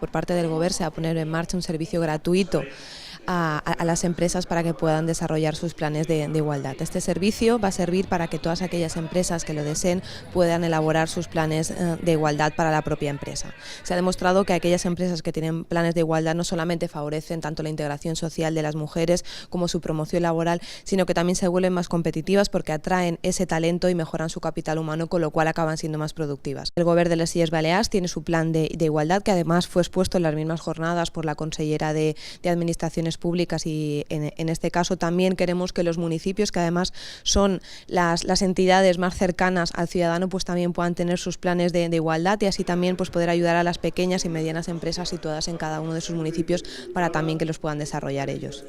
Por parte del Govern se va a poner en marcha un servicio gratuito a las empresas para que puedan desarrollar sus planes de igualdad. Este servicio va a servir para que todas aquellas empresas que lo deseen puedan elaborar sus planes de igualdad para la propia empresa. Se ha demostrado que aquellas empresas que tienen planes de igualdad no solamente favorecen tanto la integración social de las mujeres como su promoción laboral, sino que también se vuelven más competitivas porque atraen ese talento y mejoran su capital humano, con lo cual acaban siendo más productivas. El Govern de les Illes Balears tiene su plan de igualdad, que además fue expuesto en las mismas jornadas por la consellera de Administraciones Públicas, y en este caso también queremos que los municipios, que además son las entidades más cercanas al ciudadano, pues también puedan tener sus planes de igualdad, y así también pues poder ayudar a las pequeñas y medianas empresas situadas en cada uno de sus municipios para también que los puedan desarrollar ellos.